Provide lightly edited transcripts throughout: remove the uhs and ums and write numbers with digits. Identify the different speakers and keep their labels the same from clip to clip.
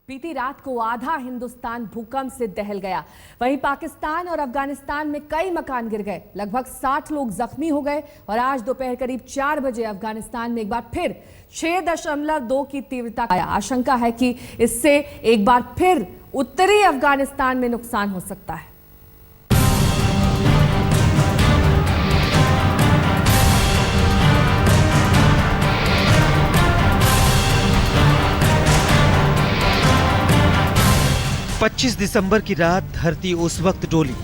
Speaker 1: बीती रात को आधा हिंदुस्तान भूकंप से दहल गया। वहीं पाकिस्तान और अफगानिस्तान में कई मकान गिर गए, लगभग 60 लोग जख्मी हो गए। और आज दोपहर करीब 4 बजे अफगानिस्तान में एक बार फिर 6.2 की तीव्रता आया। आशंका है कि इससे एक बार फिर उत्तरी अफगानिस्तान में नुकसान हो सकता है।
Speaker 2: पच्चीस दिसंबर की रात धरती उस वक्त डोली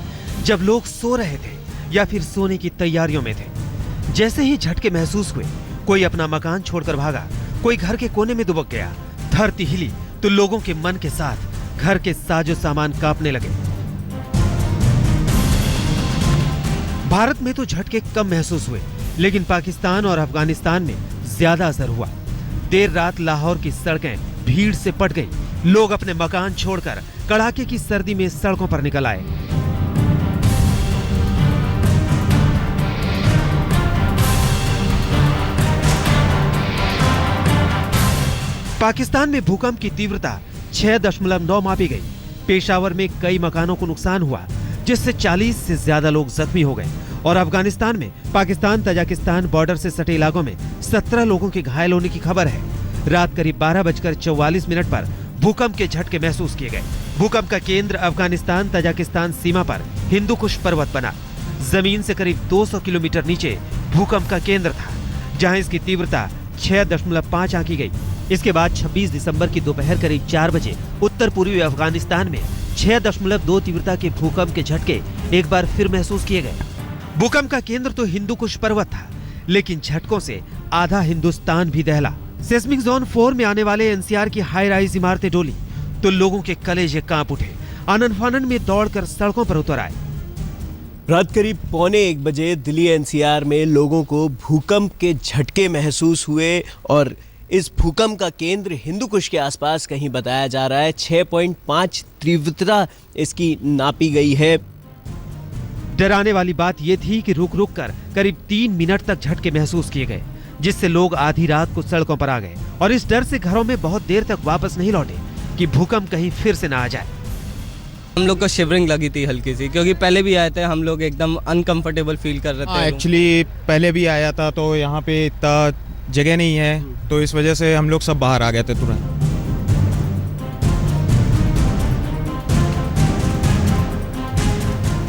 Speaker 2: जब लोग सो रहे थे या फिर सोने की तैयारियों में थे। जैसे ही झटके महसूस हुए, कोई अपना मकान छोड़कर भागा, कोई घर के कोने में दुबक गया। धरती हिली तो लोगों के मन के साथ घर के साजो सामान कांपने लगे। भारत में तो झटके कम महसूस हुए, लेकिन पाकिस्तान और अफगानिस्तान में ज्यादा असर हुआ। देर रात लाहौर की सड़कें भीड़ से पट गई। लोग अपने मकान छोड़कर कड़ाके की सर्दी में सड़कों पर निकल आए। पाकिस्तान में भूकंप की तीव्रता 6.9 मापी गई। पेशावर में कई मकानों को नुकसान हुआ, जिससे 40 से ज्यादा लोग जख्मी हो गए। और अफगानिस्तान में पाकिस्तान तजाकिस्तान बॉर्डर से सटे इलाकों में 17 लोगों के घायल होने की खबर है। रात करीब 12:44 पर भूकंप के झटके महसूस किए गए। भूकंप का केंद्र अफगानिस्तान तजाकिस्तान सीमा पर हिंदू कुश पर्वत बना। जमीन से करीब 200 किलोमीटर नीचे भूकंप का केंद्र था, जहां इसकी तीव्रता 6.5 आंकी गई। इसके बाद 26 दिसंबर की दोपहर करीब 4 बजे उत्तर पूर्वी अफगानिस्तान में 6.2 तीव्रता के भूकंप के झटके एक बार फिर महसूस किए गए। भूकंप का केंद्र तो हिंदू कुश पर्वत था, लेकिन झटकों से आधा हिंदुस्तान भी दहला। सेस्मिक जोन 4 में आने वाले एनसीआर की हाई राइज इमारतें डोली तो लोगों के कलेजे कांप उठे। आनन फानन में दौड़कर सड़कों पर उतर आए।
Speaker 3: रात करीब 1:15 बजे दिल्ली एनसीआर में लोगों को भूकंप के झटके महसूस हुए और इस भूकंप का केंद्र हिंदू कुश के आसपास कहीं बताया जा रहा है। 6.5 तीव्रता इसकी नापी गई है।
Speaker 2: डराने वाली बात यह थी कि रुक रुक कर करीब 3 मिनट तक झटके महसूस किए गए, जिससे लोग आधी रात को सड़कों पर आ गए और इस डर से घरों में बहुत देर तक वापस नहीं लौटे कि भूकंप कहीं फिर से ना आ जाए।
Speaker 4: हम लोग को शिवरिंग लगी थी हल्की सी, क्योंकि पहले भी आए थे, हम लोग एकदम अनकंफर्टेबल फील कर रहे थे।
Speaker 5: एक्चुअली पहले भी आया था तो यहाँ पे इतना जगह नहीं है, तो इस वजह से हम लोग सब बाहर आ गए थे तुरंत।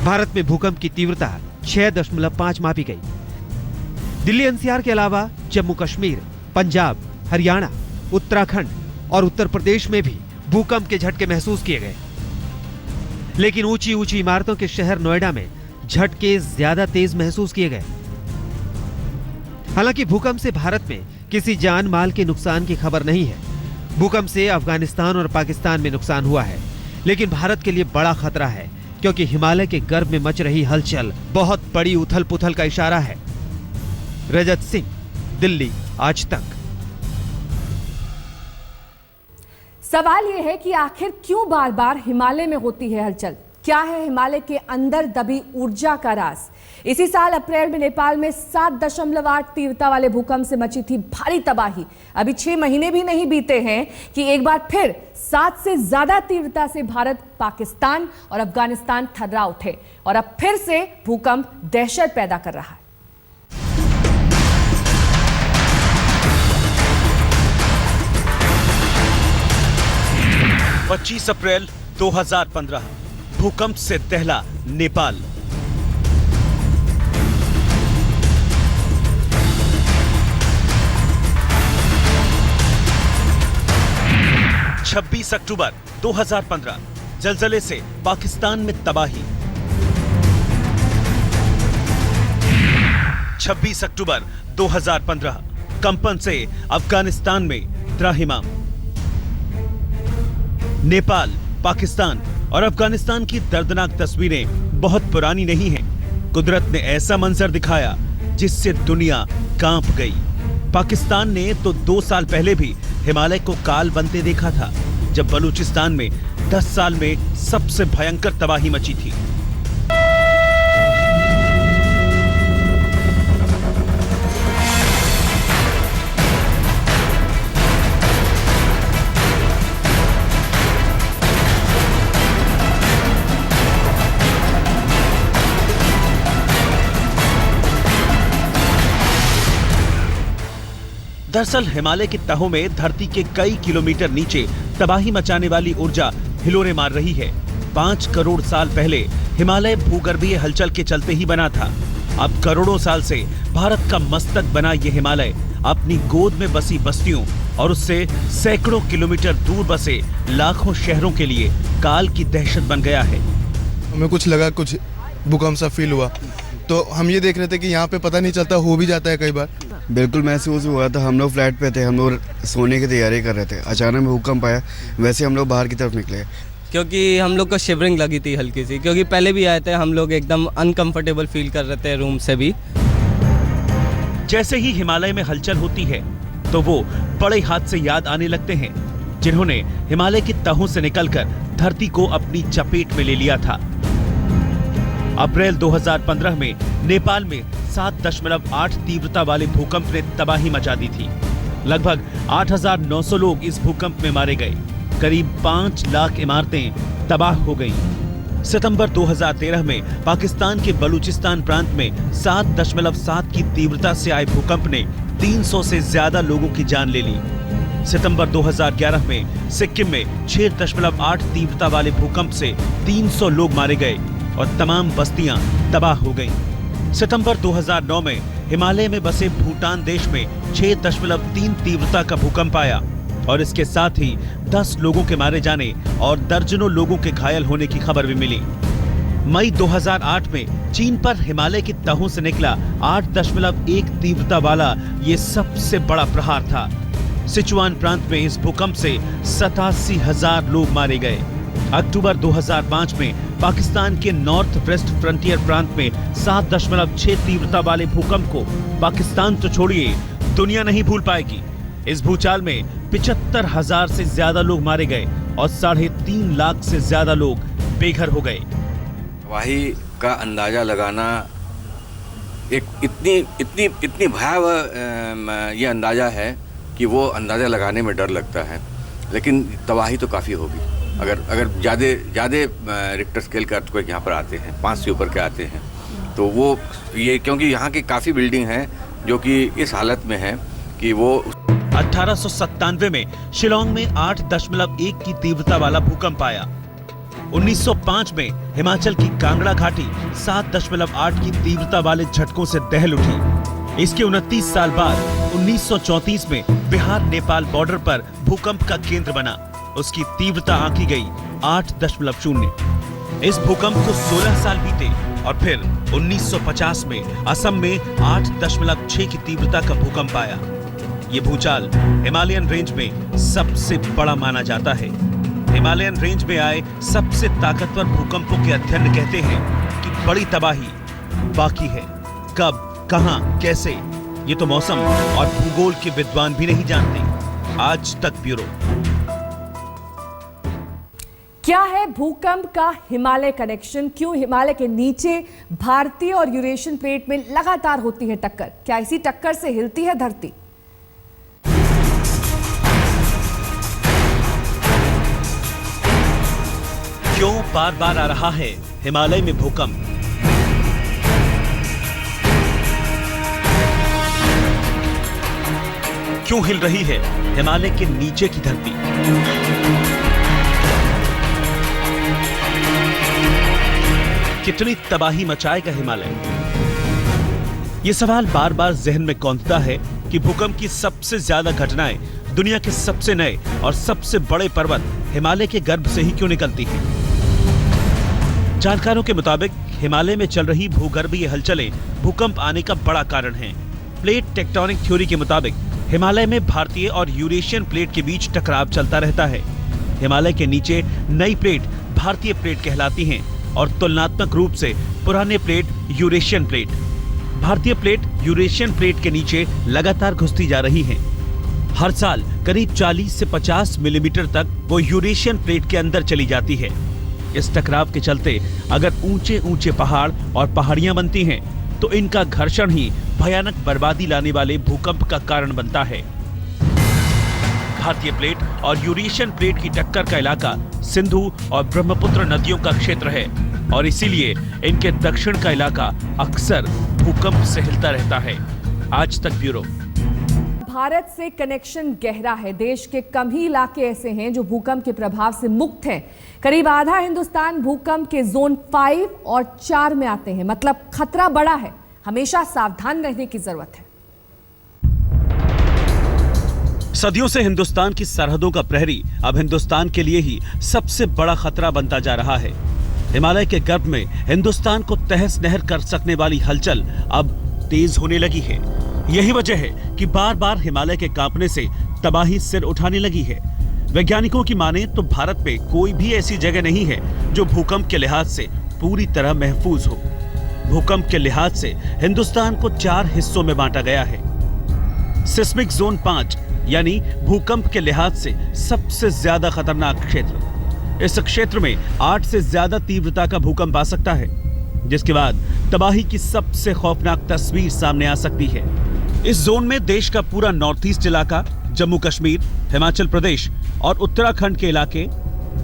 Speaker 2: भारत में भूकंप की तीव्रता 6.5 मापी गई। दिल्ली एनसीआर के अलावा जम्मू कश्मीर, पंजाब, हरियाणा, उत्तराखंड और उत्तर प्रदेश में भी भूकंप के झटके महसूस किए गए। लेकिन ऊंची ऊंची इमारतों के शहर नोएडा में झटके ज्यादा तेज महसूस किए गए। हालांकि भूकंप से भारत में किसी जान माल के नुकसान की खबर नहीं है। भूकंप से अफगानिस्तान और पाकिस्तान में नुकसान हुआ है, लेकिन भारत के लिए बड़ा खतरा है, क्योंकि हिमालय के गर्भ में मच रही हलचल बहुत बड़ी उथल पुथल का इशारा है। रजत सिंह, दिल्ली, आज तक।
Speaker 1: सवाल यह है कि आखिर क्यों बार बार हिमालय में होती है हलचल? क्या है हिमालय के अंदर दबी ऊर्जा का राज? इसी साल अप्रैल में नेपाल में 7.8 तीव्रता वाले भूकंप से मची थी भारी तबाही। अभी 6 महीने भी नहीं बीते हैं कि एक बार फिर 7 से ज्यादा तीव्रता से भारत, पाकिस्तान और अफगानिस्तान थर्रा उठे और अब फिर से भूकंप दहशत पैदा कर रहा है।
Speaker 6: पच्चीस अप्रैल 2015 भूकंप से दहला नेपाल। छब्बीस अक्टूबर 2015 जलजले से पाकिस्तान में तबाही। 26 अक्टूबर 2015 कंपन से अफगानिस्तान में त्राहिमाम। नेपाल, पाकिस्तान और अफगानिस्तान की दर्दनाक तस्वीरें बहुत पुरानी नहीं हैं। कुदरत ने ऐसा मंजर दिखाया जिससे दुनिया कांप गई। पाकिस्तान ने तो 2 साल पहले भी हिमालय को काल बनते देखा था, जब बलूचिस्तान में 10 साल में सबसे भयंकर तबाही मची थी। दरअसल हिमालय की तहों में धरती के कई किलोमीटर नीचे तबाही मचाने वाली ऊर्जा हिलोरे मार रही है। 5 करोड़ साल पहले हिमालय भूगर्भीय हलचल के चलते ही बना था। अब करोड़ों साल से भारत का मस्तक बना ये हिमालय अपनी गोद में बसी बस्तियों और उससे सैकड़ों किलोमीटर दूर बसे लाखों शहरों के लिए काल की दहशत बन गया है।
Speaker 7: हमें कुछ लगा, कुछ भूकंप सा फील हुआ, तो हम ये देख रहे थे कि यहाँ पे पता नहीं चलता, हो भी जाता है कई बार।
Speaker 8: बिल्कुल महसूस हुआ था। हम लोग फ्लैट पे थे, हम लोग सोने की तैयारी कर रहे थे, अचानक भूकंप आया। वैसे हम लोग बाहर की तरफ निकले
Speaker 4: क्योंकि हम लोग को शिवरिंग लगी थी हल्की सी, क्योंकि पहले भी आए थे, हम लोग एकदम अनकंफर्टेबल फील कर रहे थे रूम से भी।
Speaker 6: जैसे ही हिमालय में हलचल होती है तो वो बड़े हादसे याद आने लगते हैं जिन्होंने हिमालय की तहों से निकलकर धरती को अपनी चपेट में ले लिया था। अप्रैल 2015 में नेपाल में 7.8 तीव्रता वाले भूकंप ने तबाही मचा दी थी। लगभग 8,900 लोग इस भूकंप में मारे गए। करीब 5 लाख इमारतें तबाह हो गईं। सितंबर 2013 में पाकिस्तान के बलूचिस्तान प्रांत में 7.7 की तीव्रता से आए भूकंप ने 300 से ज्यादा लोगों की जान ले ली। सितंबर 2011 में सिक्किम में 6.8 तीव्रता वाले भूकंप से 300 लोग मारे गए और तमाम बस्तियां तबाह हो गईं। सितंबर 2009 में हिमालय में बसे भूटान देश में 6.3 तीव्रता का भूकंप आया और इसके साथ ही 10 लोगों के मारे जाने और दर्जनों लोगों के घायल होने की खबर भी मिली। मई 2008 में चीन पर हिमालय की तहों से निकला 8.1 तीव्रता वाला ये सबसे बड़ा प्रहार था। सिचुआन प्रांत में इस भूकंप से 87,000 लोग मारे गए। अक्टूबर 2005 में पाकिस्तान के नॉर्थ वेस्ट फ्रंटियर प्रांत में 7.6 तीव्रता वाले भूकंप को पाकिस्तान तो छोड़िए, दुनिया नहीं भूल पाएगी। इस भूचाल में 75,000 से ज्यादा लोग मारे गए और 3.5 लाख से ज्यादा लोग बेघर हो गए।
Speaker 9: तबाही का अंदाजा लगाना एक इतनी भयावह ये अंदाजा है कि वो अंदाजा लगाने में डर लगता है। लेकिन तबाही तो काफ़ी होगी। अगर ज़्यादा रिक्टर स्केल का अर्थक्वेक यहाँ पर आते हैं, 5 से ऊपर के आते हैं, तो वो ये क्योंकि यहाँ की काफ़ी बिल्डिंग हैं जो कि इस हालत में हैं कि वो
Speaker 6: 1897 में शिलोंग में 8.1 की तीव्रता वाला भूकंप आया। 1905 में हिमाचल की कांगड़ा घाटी 7.8 की तीव्रता वाले झटकों से दहल उठी। इसके 29 साल बाद 1934 में बिहार नेपाल बॉर्डर पर भूकंप का केंद्र बना। उसकी तीव्रता आंकी गई 8.0। इस भूकंप को 16 साल बीते और फिर 1950 में असम में 8.6 की तीव्रता का भूकंप आया। ये भूचाल हिमालयन रेंज में सबसे बड़ा माना जाता है। हिमालयन रेंज में आए सबसे ताकतवर भूकंपों के अध्ययन कहते हैं कि बड़ी तबाही बाकी है। कब, कहां, कैसे, ये तो मौसम और भूगोल के विद्वान भी नहीं जानते। आज तक ब्यूरो।
Speaker 1: क्या है भूकंप का हिमालय कनेक्शन? क्यों हिमालय के नीचे भारतीय और यूरेशियन प्लेट में लगातार होती है टक्कर? क्या इसी टक्कर से हिलती है धरती?
Speaker 6: क्यों बार बार आ रहा है हिमालय में भूकंप? क्यों हिल रही है हिमालय के नीचे की धरती? कितनी तबाही मचाएगा हिमालय? ये सवाल बार बार जहन में कौंधता है कि भूकंप की सबसे ज्यादा घटनाएं दुनिया के सबसे नए और सबसे बड़े पर्वत हिमालय के गर्भ से ही क्यों निकलती हैं? जानकारों के मुताबिक हिमालय में चल रही भूगर्भीय हलचलें भूकंप आने का बड़ा कारण हैं। प्लेट टेक्टोनिक थ्योरी के मुताबिक हिमालय में भारतीय और यूरेशियन प्लेट के बीच टकराव चलता रहता है। हिमालय के नीचे नई प्लेट भारतीय प्लेट कहलाती हैं और तुलनात्मक रूप से पुराने प्लेट यूरेशियन प्लेट। भारतीय प्लेट यूरेशियन प्लेट के नीचे लगातार घुसती जा रही हैं। हर साल करीब 40 से 50 मिलीमीटर तक वो यूरेशियन प्लेट के अंदर चली जाती है। इस टकराव के चलते अगर ऊंचे ऊंचे पहाड़ और पहाड़ियां बनती हैं तो इनका घर्षण ही भयानक बर्बादी लाने वाले भूकंप का कारण बनता है। भारतीय प्लेट और यूरेशियन प्लेट की टक्कर का इलाका सिंधु और ब्रह्मपुत्र नदियों का क्षेत्र है और इसीलिए इनके दक्षिण का इलाका अक्सर भूकंप से हिलता रहता है। आज तक ब्यूरो।
Speaker 1: भारत से कनेक्शन गहरा है। देश के कम ही इलाके ऐसे हैं जो भूकंप के प्रभाव से मुक्त हैं। करीब आधा हिंदुस्तान भूकंप के जोन 5 और 4 में आते हैं। मतलब खतरा बड़ा है, हमेशा सावधान रहने की जरूरत है।
Speaker 6: सदियों से हिंदुस्तान की सरहदों का प्रहरी अब हिंदुस्तान के लिए ही सबसे बड़ा खतरा बनता जा रहा है। हिमालय के गर्भ में हिंदुस्तान को तहस नहर कर सकने वाली हलचल अब तेज होने लगी है। यही वजह है कि बार बार हिमालय के कांपने से तबाही सिर उठाने लगी है। वैज्ञानिकों की माने तो भारत में कोई भी ऐसी जगह नहीं है जो भूकंप के लिहाज से पूरी तरह महफूज हो। भूकंप के लिहाज से हिंदुस्तान को 4 हिस्सों में बांटा गया है। सिस्मिक जोन 5 यानी भूकंप के लिहाज से सबसे ज्यादा खतरनाक क्षेत्र। इस क्षेत्र में 8 से ज्यादा तीव्रता का भूकंप आ सकता है, जिसके बाद तबाही की सबसे खौफनाक तस्वीर सामने आ सकती है। इस जोन में देश का पूरा नॉर्थ ईस्ट इलाका, जम्मू कश्मीर, हिमाचल प्रदेश और उत्तराखंड के इलाके,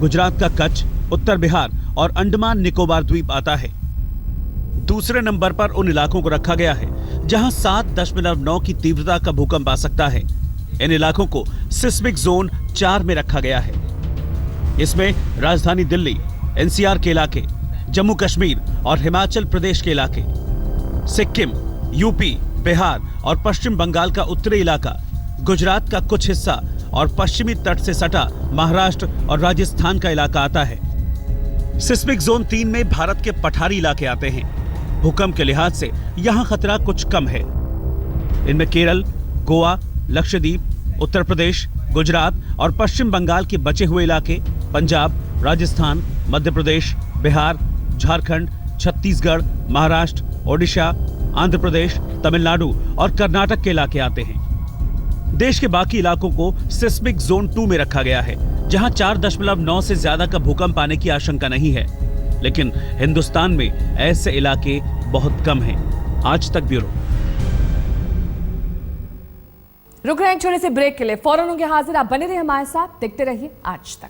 Speaker 6: गुजरात का कच्छ, उत्तर बिहार और अंडमान निकोबार द्वीप आता है। दूसरे नंबर पर उन इलाकों को रखा गया है जहां 7.9 की तीव्रता का भूकंप आ सकता है। इन इलाकों को सिस्मिक जोन 4 में रखा गया है। इसमें राजधानी दिल्ली, एनसीआर के इलाके, जम्मू कश्मीर और हिमाचल प्रदेश के इलाके, सिक्किम, यूपी, बिहार और पश्चिम बंगाल का उत्तरी इलाका, गुजरात का कुछ हिस्सा और पश्चिमी तट से सटा महाराष्ट्र और राजस्थान का इलाका आता है। सिस्मिक जोन 3 में भारत के पठारी इलाके आते हैं। भूकंप के लिहाज से यहां खतरा कुछ कम है। इनमें केरल, गोवा, लक्षद्वीप, उत्तर प्रदेश, गुजरात और पश्चिम बंगाल के बचे हुए इलाके, पंजाब, राजस्थान, मध्य प्रदेश, बिहार, झारखंड, छत्तीसगढ़, महाराष्ट्र, ओडिशा, आंध्र प्रदेश, तमिलनाडु और कर्नाटक के इलाके आते हैं। देश के बाकी इलाकों को सिस्मिक जोन 2 में रखा गया है, जहां 4.9 से ज्यादा का भूकंप आने की आशंका नहीं है। लेकिन हिंदुस्तान में ऐसे इलाके बहुत कम हैं। आज तक ब्यूरो।
Speaker 1: रुक रहे हैं छोटे से ब्रेक के लिए, फौरन होंगे हाजिर। आप बने रहिए हमारे साथ, देखते रहिए आज तक।